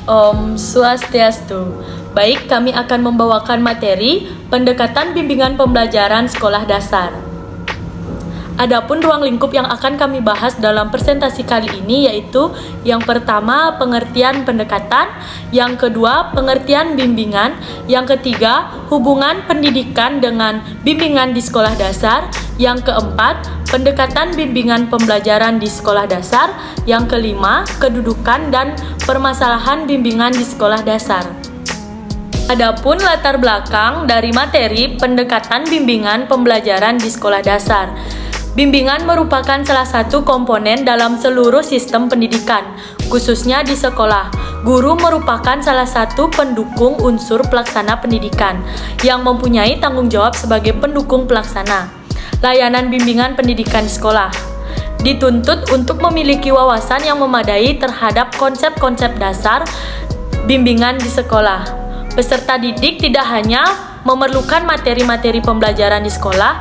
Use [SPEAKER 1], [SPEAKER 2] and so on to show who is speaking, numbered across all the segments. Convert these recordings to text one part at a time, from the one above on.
[SPEAKER 1] Om Swastiastu. Baik, kami akan membawakan materi pendekatan bimbingan pembelajaran sekolah dasar. Adapun ruang lingkup yang akan kami bahas dalam presentasi kali ini yaitu yang pertama pengertian pendekatan, yang kedua pengertian bimbingan, yang ketiga hubungan pendidikan dengan bimbingan di sekolah dasar, yang keempat pendekatan bimbingan pembelajaran di sekolah dasar, yang kelima kedudukan dan permasalahan bimbingan di sekolah dasar. Adapun latar belakang dari materi pendekatan bimbingan pembelajaran di sekolah dasar. Bimbingan merupakan salah satu komponen dalam seluruh sistem pendidikan, khususnya di sekolah. Guru merupakan salah satu pendukung unsur pelaksana pendidikan yang mempunyai tanggung jawab sebagai pendukung pelaksana layanan bimbingan pendidikan sekolah. Dituntut untuk memiliki wawasan yang memadai terhadap konsep-konsep dasar bimbingan di sekolah. Peserta didik tidak hanya memerlukan materi-materi pembelajaran di sekolah,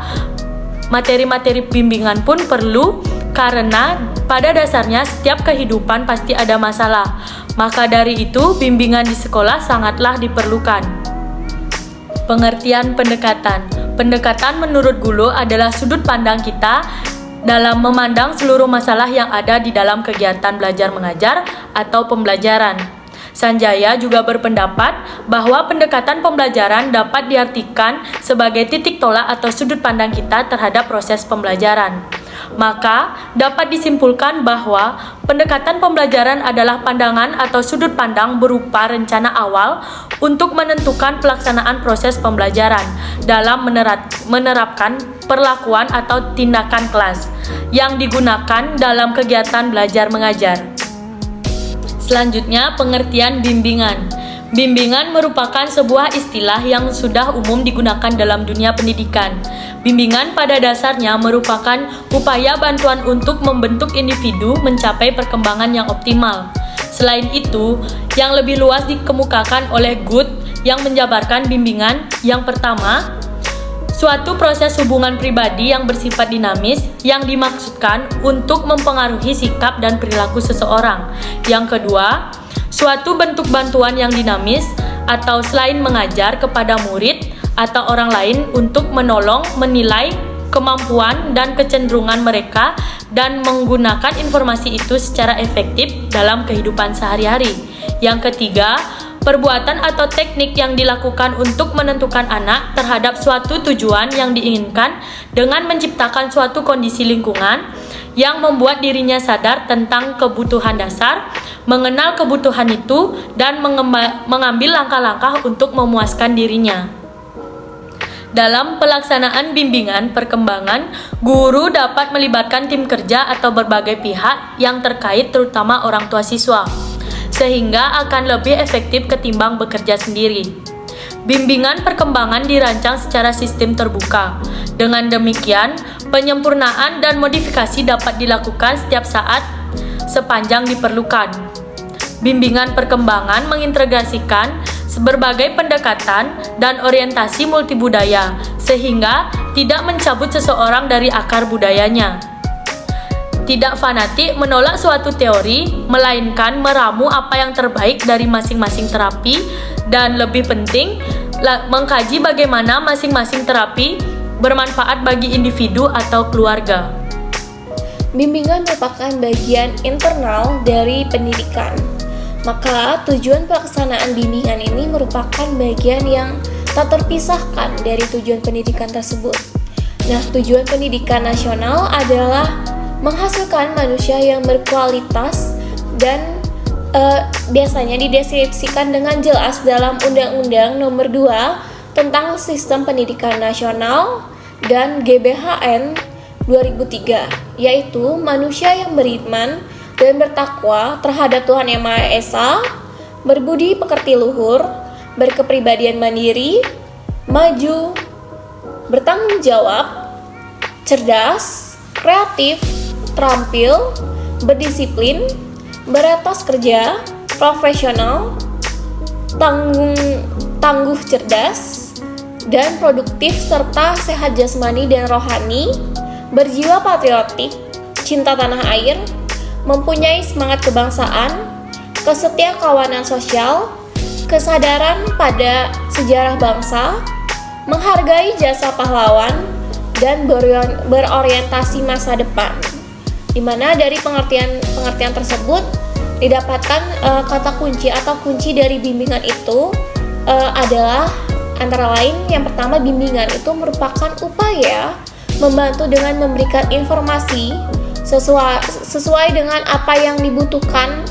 [SPEAKER 1] materi-materi bimbingan pun perlu karena pada dasarnya setiap kehidupan pasti ada masalah. Maka dari itu, bimbingan di sekolah sangatlah diperlukan. Pengertian pendekatan. Pendekatan menurut Gulo adalah sudut pandang kita dalam memandang seluruh masalah yang ada di dalam kegiatan belajar mengajar atau pembelajaran. Sanjaya juga berpendapat bahwa pendekatan pembelajaran dapat diartikan sebagai titik tolak atau sudut pandang kita terhadap proses pembelajaran. Maka, dapat disimpulkan bahwa pendekatan pembelajaran adalah pandangan atau sudut pandang berupa rencana awal untuk menentukan pelaksanaan proses pembelajaran dalam menerapkan perlakuan atau tindakan kelas yang digunakan dalam kegiatan belajar mengajar. Selanjutnya, pengertian bimbingan. Bimbingan merupakan sebuah istilah yang sudah umum digunakan dalam dunia pendidikan. Bimbingan pada dasarnya merupakan upaya bantuan untuk membentuk individu mencapai perkembangan yang optimal. Selain itu, yang lebih luas dikemukakan oleh Good yang menjabarkan bimbingan yang pertama, suatu proses hubungan pribadi yang bersifat dinamis yang dimaksudkan untuk mempengaruhi sikap dan perilaku seseorang. Yang kedua, suatu bentuk bantuan yang dinamis atau selain mengajar kepada murid atau orang lain untuk menolong menilai kemampuan dan kecenderungan mereka dan menggunakan informasi itu secara efektif dalam kehidupan sehari-hari. Yang ketiga, perbuatan atau teknik yang dilakukan untuk menentukan anak terhadap suatu tujuan yang diinginkan dengan menciptakan suatu kondisi lingkungan yang membuat dirinya sadar tentang kebutuhan dasar, mengenal kebutuhan itu, dan mengambil langkah-langkah untuk memuaskan dirinya. Dalam pelaksanaan bimbingan perkembangan, guru dapat melibatkan tim kerja atau berbagai pihak yang terkait, terutama orang tua siswa, sehingga akan lebih efektif ketimbang bekerja sendiri. Bimbingan perkembangan dirancang secara sistem terbuka. Dengan demikian, penyempurnaan dan modifikasi dapat dilakukan setiap saat sepanjang diperlukan. Bimbingan perkembangan mengintegrasikan berbagai pendekatan dan orientasi multibudaya, sehingga tidak mencabut seseorang dari akar budayanya. Tidak fanatik menolak suatu teori, melainkan meramu apa yang terbaik dari masing-masing terapi, dan lebih penting, mengkaji bagaimana masing-masing terapi bermanfaat bagi individu atau keluarga.
[SPEAKER 2] Bimbingan merupakan bagian internal dari pendidikan. Maka tujuan pelaksanaan bimbingan ini merupakan bagian yang tak terpisahkan dari tujuan pendidikan tersebut. Nah, tujuan pendidikan nasional adalah menghasilkan manusia yang berkualitas dan biasanya dideskripsikan dengan jelas dalam Undang-Undang Nomor 2 tentang Sistem Pendidikan Nasional dan GBHN 2003, yaitu manusia yang beriman dan bertakwa terhadap Tuhan Yang Maha Esa, berbudi pekerti luhur, berkepribadian mandiri, maju, bertanggung jawab, cerdas, kreatif, terampil, berdisiplin, beretos kerja, profesional, tangguh cerdas, dan produktif serta sehat jasmani dan rohani, berjiwa patriotik, cinta tanah air, mempunyai semangat kebangsaan, kesetiakawanan sosial, kesadaran pada sejarah bangsa, menghargai jasa pahlawan, dan berorientasi masa depan. Di mana dari pengertian tersebut didapatkan kata kunci atau kunci dari bimbingan itu adalah antara lain yang pertama, bimbingan itu merupakan upaya membantu dengan memberikan informasi sesuai dengan apa yang dibutuhkan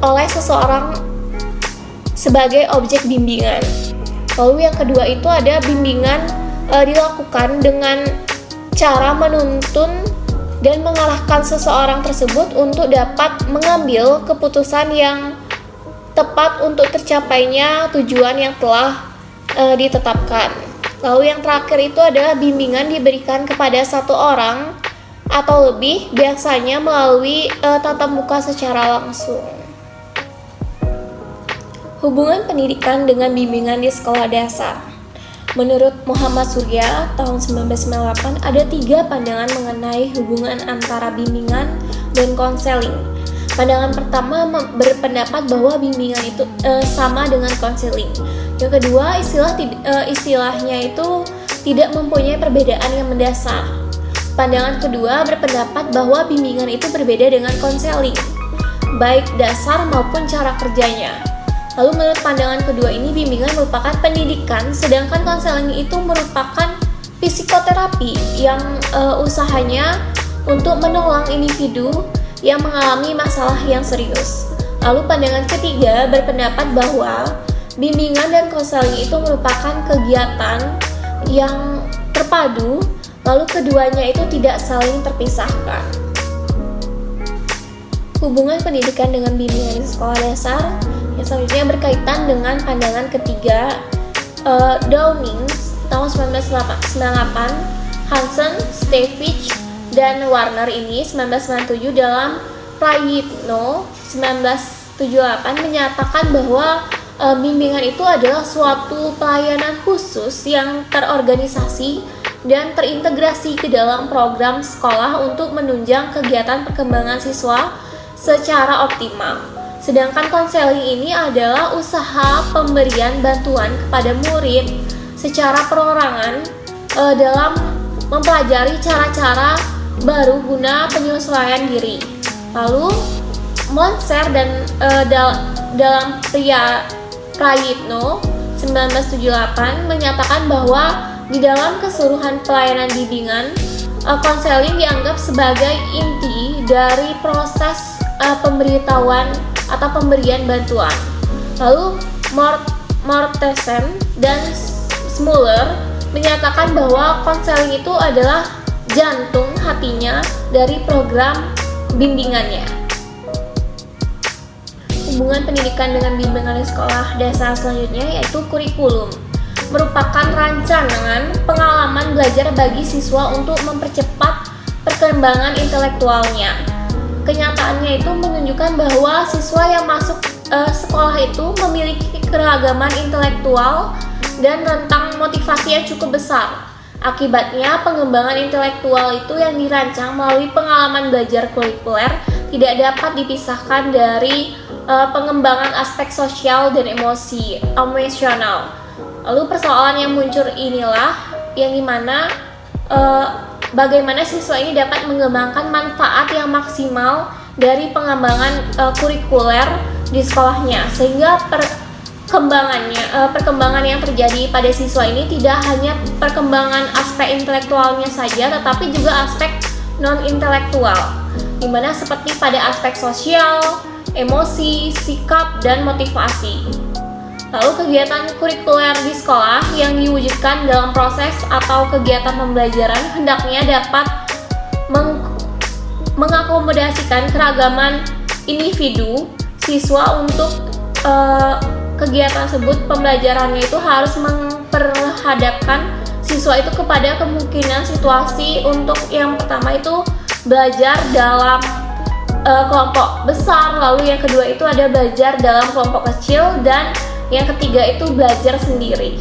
[SPEAKER 2] oleh seseorang sebagai objek bimbingan. Lalu yang kedua itu ada bimbingan dilakukan dengan cara menuntun dan mengarahkan seseorang tersebut untuk dapat mengambil keputusan yang tepat untuk tercapainya tujuan yang telah ditetapkan. Lalu yang terakhir itu adalah bimbingan diberikan kepada satu orang atau lebih, biasanya melalui tatap muka secara langsung. Hubungan pendidikan dengan bimbingan di sekolah dasar. Menurut Muhammad Surya tahun 1998 ada 3 pandangan mengenai hubungan antara bimbingan dan konseling. Pandangan pertama berpendapat bahwa bimbingan itu sama dengan konseling. Yang kedua, istilahnya itu tidak mempunyai perbedaan yang mendasar. Pandangan kedua berpendapat bahwa bimbingan itu berbeda dengan konseling, baik dasar maupun cara kerjanya. Lalu menurut pandangan kedua ini, bimbingan merupakan pendidikan, sedangkan konseling itu merupakan psikoterapi yang usahanya untuk menolong individu yang mengalami masalah yang serius. Lalu pandangan ketiga berpendapat bahwa bimbingan dan konseling itu merupakan kegiatan yang terpadu, lalu keduanya itu tidak saling terpisahkan. Hubungan pendidikan dengan bimbingan di sekolah dasar yang selanjutnya berkaitan dengan pandangan ketiga Downing tahun 1998, Hansen, Stevich, dan Warner ini 1997 dalam Prayitno 1978 menyatakan bahwa bimbingan itu adalah suatu pelayanan khusus yang terorganisasi dan terintegrasi ke dalam program sekolah untuk menunjang kegiatan perkembangan siswa secara optimal. Sedangkan konseling ini adalah usaha pemberian bantuan kepada murid secara perorangan dalam mempelajari cara-cara baru guna penyesuaian diri. Lalu Montser dan dalam Prayitno 1978 menyatakan bahwa di dalam keseluruhan pelayanan bimbingan, konseling dianggap sebagai inti dari proses pemberitahuan atau pemberian bantuan. Lalu Mortensen dan Smuller menyatakan bahwa konseling itu adalah jantung hatinya dari program bimbingannya. Hubungan pendidikan dengan bimbingan di sekolah dasar selanjutnya yaitu kurikulum, merupakan rancangan pengalaman belajar bagi siswa untuk mempercepat perkembangan intelektualnya. Kenyataannya itu menunjukkan bahwa siswa yang masuk sekolah itu memiliki keragaman intelektual dan rentang motivasi yang cukup besar. Akibatnya, pengembangan intelektual itu yang dirancang melalui pengalaman belajar kurikuler tidak dapat dipisahkan dari pengembangan aspek sosial dan emosional. Lalu persoalan yang muncul inilah yang dimana bagaimana siswa ini dapat mengembangkan manfaat yang maksimal dari pengembangan kurikuler di sekolahnya, sehingga perkembangan yang terjadi pada siswa ini tidak hanya perkembangan aspek intelektualnya saja, tetapi juga aspek non-intelektual, dimana seperti pada aspek sosial, emosi, sikap, dan motivasi. Lalu kegiatan kurikuler di sekolah yang diwujudkan dalam proses atau kegiatan pembelajaran hendaknya dapat mengakomodasikan keragaman individu siswa. Untuk kegiatan tersebut, pembelajarannya itu harus memperhadapkan siswa itu kepada kemungkinan situasi. Untuk yang pertama itu belajar dalam kelompok besar, lalu yang kedua itu ada belajar dalam kelompok kecil, dan yang ketiga itu belajar sendiri.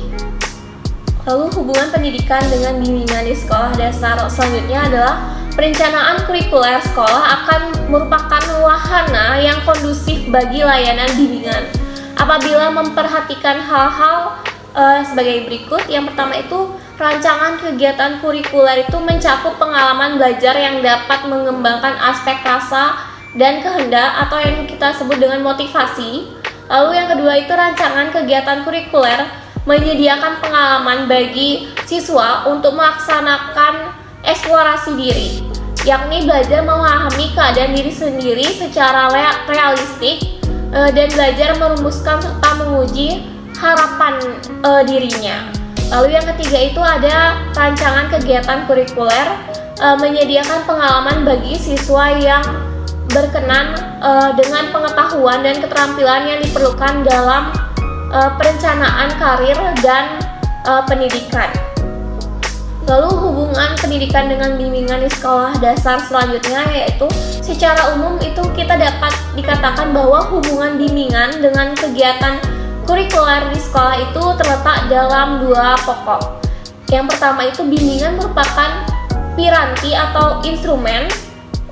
[SPEAKER 2] Lalu hubungan pendidikan dengan bimbingan di sekolah dasar selanjutnya adalah perencanaan kurikuler sekolah akan merupakan wahana yang kondusif bagi layanan bimbingan. Apabila memperhatikan hal-hal sebagai berikut. Yang pertama itu, rancangan kegiatan kurikuler itu mencakup pengalaman belajar yang dapat mengembangkan aspek rasa dan kehendak atau yang kita sebut dengan motivasi. Lalu yang kedua itu, rancangan kegiatan kurikuler menyediakan pengalaman bagi siswa untuk melaksanakan eksplorasi diri, yakni belajar memahami keadaan diri sendiri secara realistik dan belajar merumuskan serta menguji harapan dirinya. Lalu yang ketiga itu ada rancangan kegiatan kurikuler menyediakan pengalaman bagi siswa yang berkenan dengan pengetahuan dan keterampilan yang diperlukan dalam perencanaan karir dan pendidikan. Lalu hubungan pendidikan dengan bimbingan di sekolah dasar selanjutnya, yaitu secara umum itu kita dapat dikatakan bahwa hubungan bimbingan dengan kegiatan kurikuler di sekolah itu terletak dalam dua pokok. Yang pertama itu, bimbingan merupakan piranti atau instrumen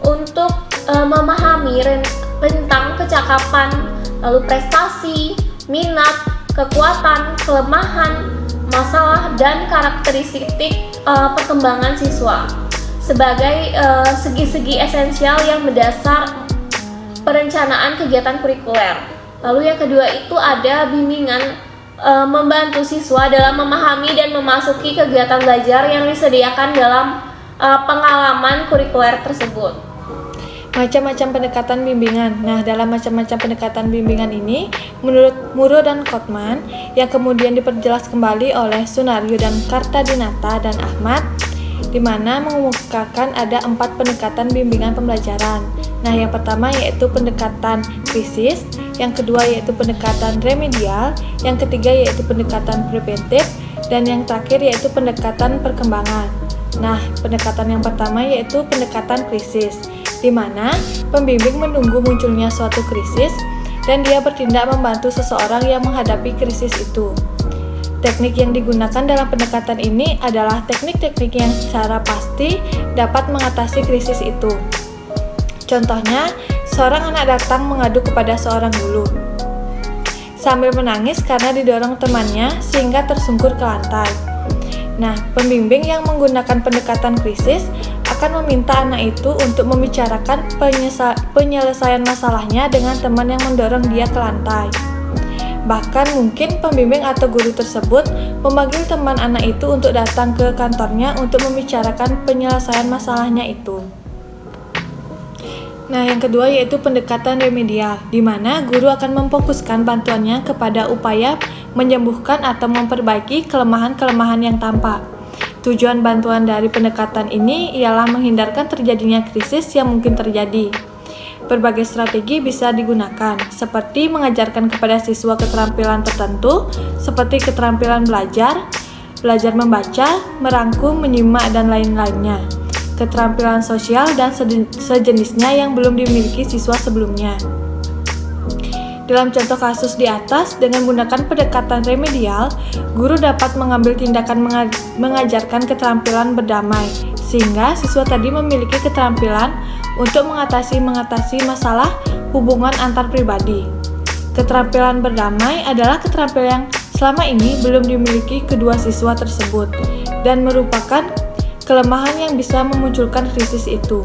[SPEAKER 2] untuk memahami tentang kecakapan, lalu prestasi, minat, kekuatan, kelemahan, masalah, dan karakteristik perkembangan siswa sebagai segi-segi esensial yang mendasar perencanaan kegiatan kurikuler. Lalu yang kedua itu ada bimbingan membantu siswa dalam memahami dan memasuki kegiatan belajar yang disediakan dalam pengalaman kurikuler tersebut.
[SPEAKER 3] Macam-macam pendekatan bimbingan. Nah, dalam macam-macam pendekatan bimbingan ini, menurut Muro dan Kotman, yang kemudian diperjelas kembali oleh Sunaryo dan Kartadinata dan Ahmad, di mana mengemukakan ada 4 pendekatan bimbingan pembelajaran. Nah, yang pertama yaitu pendekatan krisis, yang kedua yaitu pendekatan remedial, yang ketiga yaitu pendekatan preventif, dan yang terakhir yaitu pendekatan perkembangan. Nah, pendekatan yang pertama yaitu pendekatan krisis, di mana pembimbing menunggu munculnya suatu krisis dan dia bertindak membantu seseorang yang menghadapi krisis itu. Teknik yang digunakan dalam pendekatan ini adalah teknik-teknik yang secara pasti dapat mengatasi krisis itu. Contohnya, seorang anak datang mengadu kepada seorang guru sambil menangis karena didorong temannya sehingga tersungkur ke lantai. Nah, pembimbing yang menggunakan pendekatan krisis akan meminta anak itu untuk membicarakan penyelesaian masalahnya dengan teman yang mendorong dia ke lantai. Bahkan mungkin pembimbing atau guru tersebut memanggil teman anak itu untuk datang ke kantornya untuk membicarakan penyelesaian masalahnya itu. Nah, yang kedua yaitu pendekatan remedial, di mana guru akan memfokuskan bantuannya kepada upaya menyembuhkan atau memperbaiki kelemahan-kelemahan yang tampak. Tujuan bantuan dari pendekatan ini ialah menghindarkan terjadinya krisis yang mungkin terjadi. Berbagai strategi bisa digunakan, seperti mengajarkan kepada siswa keterampilan tertentu, seperti keterampilan belajar membaca, merangkum, menyimak, dan lain-lainnya. Keterampilan sosial dan sejenisnya yang belum dimiliki siswa sebelumnya. Dalam contoh kasus di atas, dengan menggunakan pendekatan remedial, guru dapat mengambil tindakan mengajarkan keterampilan berdamai, sehingga siswa tadi memiliki keterampilan untuk mengatasi masalah hubungan antar pribadi. Keterampilan berdamai adalah keterampilan yang selama ini belum dimiliki kedua siswa tersebut, dan merupakan kelemahan yang bisa memunculkan krisis itu.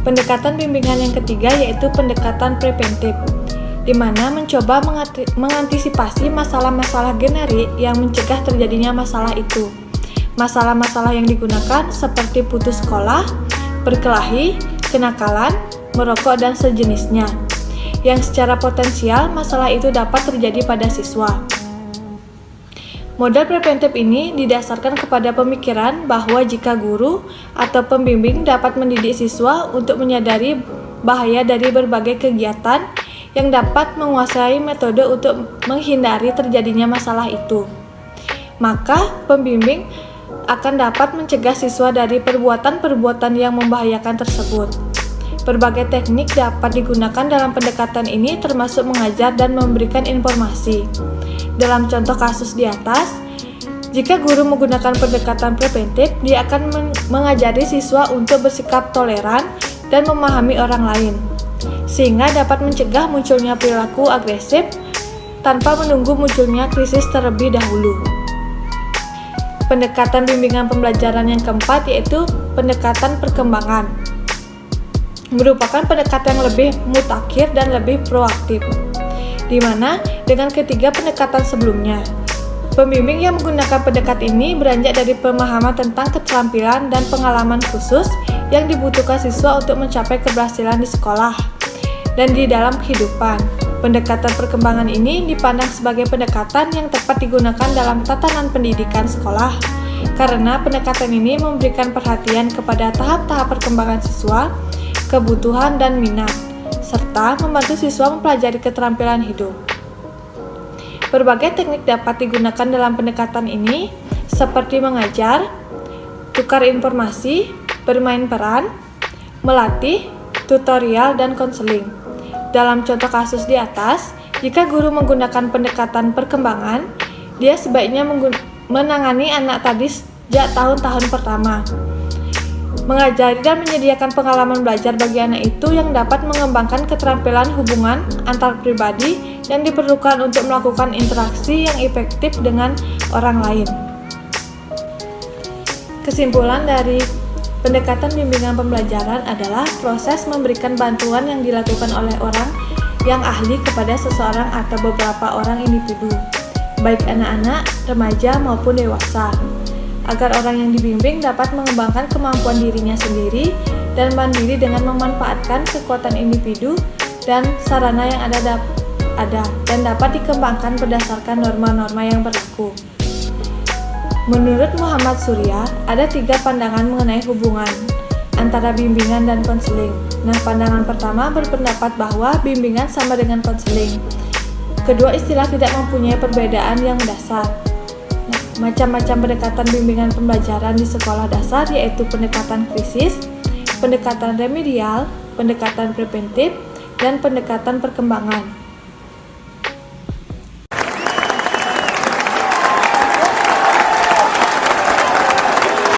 [SPEAKER 3] Pendekatan bimbingan yang ketiga yaitu pendekatan preventif, di mana mencoba mengantisipasi masalah-masalah generik yang mencegah terjadinya masalah itu. Masalah-masalah yang digunakan seperti putus sekolah, berkelahi, kenakalan, merokok, dan sejenisnya, yang secara potensial masalah itu dapat terjadi pada siswa. Model preventif ini didasarkan kepada pemikiran bahwa jika guru atau pembimbing dapat mendidik siswa untuk menyadari bahaya dari berbagai kegiatan yang dapat menguasai metode untuk menghindari terjadinya masalah itu, maka pembimbing akan dapat mencegah siswa dari perbuatan-perbuatan yang membahayakan tersebut. Berbagai teknik dapat digunakan dalam pendekatan ini, termasuk mengajar dan memberikan informasi. Dalam contoh kasus di atas, jika guru menggunakan pendekatan preventif, dia akan mengajari siswa untuk bersikap toleran dan memahami orang lain, sehingga dapat mencegah munculnya perilaku agresif tanpa menunggu munculnya krisis terlebih dahulu. Pendekatan bimbingan pembelajaran yang keempat yaitu pendekatan perkembangan. Merupakan pendekatan yang lebih mutakhir dan lebih proaktif, di mana dengan ketiga pendekatan sebelumnya, pembimbing yang menggunakan pendekatan ini beranjak dari pemahaman tentang keterampilan dan pengalaman khusus yang dibutuhkan siswa untuk mencapai keberhasilan di sekolah dan di dalam kehidupan. Pendekatan perkembangan ini dipandang sebagai pendekatan yang tepat digunakan dalam tatanan pendidikan sekolah, karena pendekatan ini memberikan perhatian kepada tahap-tahap perkembangan siswa, kebutuhan dan minat, serta membantu siswa mempelajari keterampilan hidup. Berbagai teknik dapat digunakan dalam pendekatan ini, seperti mengajar, tukar informasi, bermain peran, melatih, tutorial, dan konseling. Dalam contoh kasus di atas, jika guru menggunakan pendekatan perkembangan, dia sebaiknya menangani anak tadi sejak tahun-tahun pertama, mengajari dan menyediakan pengalaman belajar bagi anak itu yang dapat mengembangkan keterampilan hubungan antar pribadi yang diperlukan untuk melakukan interaksi yang efektif dengan orang lain. Kesimpulan dari pendekatan bimbingan pembelajaran adalah proses memberikan bantuan yang dilakukan oleh orang yang ahli kepada seseorang atau beberapa orang individu, baik anak-anak, remaja maupun dewasa, agar orang yang dibimbing dapat mengembangkan kemampuan dirinya sendiri dan mandiri dengan memanfaatkan kekuatan individu dan sarana yang ada dan dapat dikembangkan berdasarkan norma-norma yang berlaku. Menurut Muhammad Surya, ada 3 pandangan mengenai hubungan antara bimbingan dan konseling. Nah, pandangan pertama berpendapat bahwa bimbingan sama dengan konseling. Kedua istilah tidak mempunyai perbedaan yang mendasar. Macam-macam pendekatan bimbingan pembelajaran di sekolah dasar yaitu pendekatan krisis, pendekatan remedial, pendekatan preventif, dan pendekatan perkembangan.